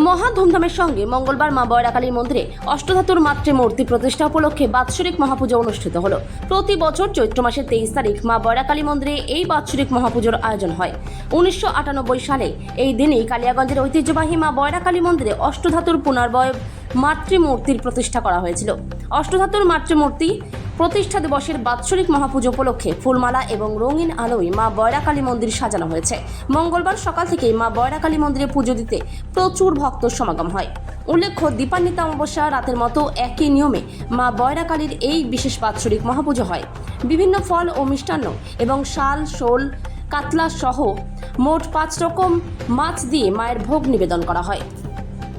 মহা ধুমধামের সঙ্গে মঙ্গলবার মা বয়রাকালীর মন্দিরে অষ্টধাতুর মাতৃমূর্তি প্রতিষ্ঠা উপলক্ষে বাৎসরিক মহাপুজো অনুষ্ঠিত হলো। প্রতি বছর চৈত্র মাসের 23 তারিখ মা বয়রাকালী মন্দিরে এই বাৎসরিক মহাপুজোর আয়োজন হয়। 1998 সালে এই দিনেই কালিয়াগঞ্জের ঐতিহ্যবাহী মা বয়রাকালী মন্দিরে অষ্টধাতুর পুনর্বয় মাতৃমূর্তির প্রতিষ্ঠা করা হয়েছিল। অষ্টধাতুর মাতৃমূর্তি প্রতিষ্ঠা দিবসের বাৎসরিক মহাপুজো উপলক্ষে ফুলমালা এবং রঙিন আলোয় মা বয়রাকালী মন্দির সাজানো হয়েছে। মঙ্গলবার সকাল থেকেই মা বয়রাকালী মন্দিরে পুজো দিতে প্রচুর ভক্ত সমাগম হয়। উল্লেখ্য, দীপান্বিতা অমাবস্যা রাতের মতো একই নিয়মে মা বয়রাকালীর এই বিশেষ বাৎসরিক মহাপুজো হয়। বিভিন্ন ফল ও মিষ্টান্ন এবং শাল, শোল, কাতলা সহ মোট 5 রকম মাছ দিয়ে মায়ের ভোগ নিবেদন করা হয়।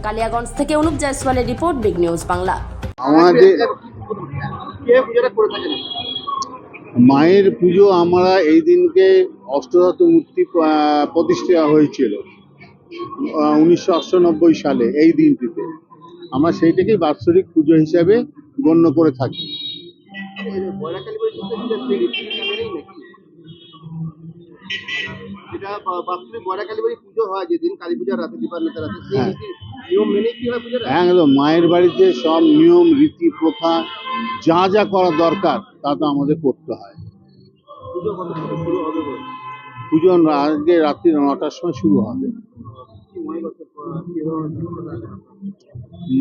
কালিয়াগঞ্জ থেকে অনুপ জয়সওয়ালের রিপোর্ট, বিগ নিউজ বাংলা। আমাদের মায়ের পুজো আমরা এই দিনকে অষ্টধাতু মূর্তি প্রতিষ্ঠা হয়েছিল 1998 সালে। এই দিনটিতে আমরা সেইটাকেই বাৎসরিক পুজো হিসাবে গণ্য করে থাকি। একদম মায়ের বাড়িতে সব নিয়ম রীতি প্রথা যা যা করা দরকার তা তো আমাদের করতে হয়। পুজো আজকে রাত্রি 9টার সময় শুরু হবে।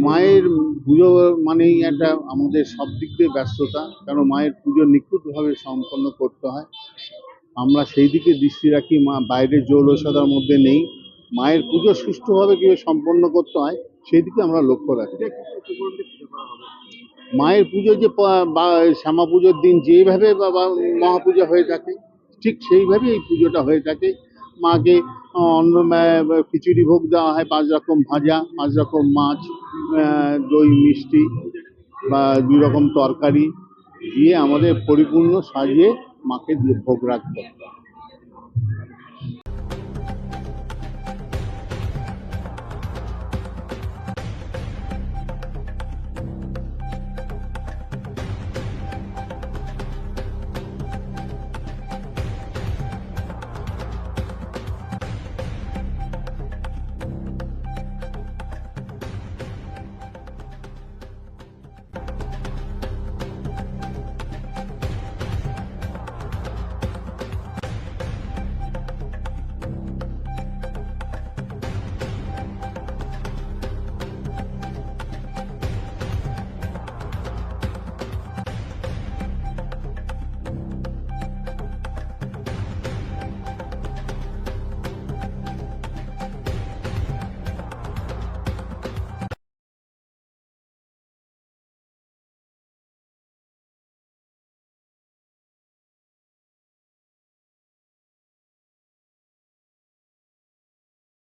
মায়ের পুজো মানেই একটা আমাদের সব দিক দিয়ে ব্যস্ততা, কারণ মায়ের পুজো নিখুঁতভাবে সম্পন্ন করতে হয়। আমরা সেই দিকে দৃষ্টি রাখি, মা বাইরে জৌলসতার মধ্যে নেই। মায়ের পুজো সুষ্ঠুভাবে কীভাবে সম্পন্ন করতে হয় সেই দিকে আমরা লক্ষ্য রাখি। মায়ের পুজো যে শ্যামা পুজোর দিন যেভাবে মহাপুজো হয়ে থাকে ঠিক সেইভাবেই এই পুজোটা হয়ে থাকে। মাকে অন্ন খিচুড়ি ভোগ দেওয়া হয়, 5 রকম ভাজা, 5 রকম মাছ, দই মিষ্টি বা 2 রকম তরকারি দিয়ে আমাদের পরিপূর্ণ সাজিয়ে মাকে ভোগ রাখতে হয়।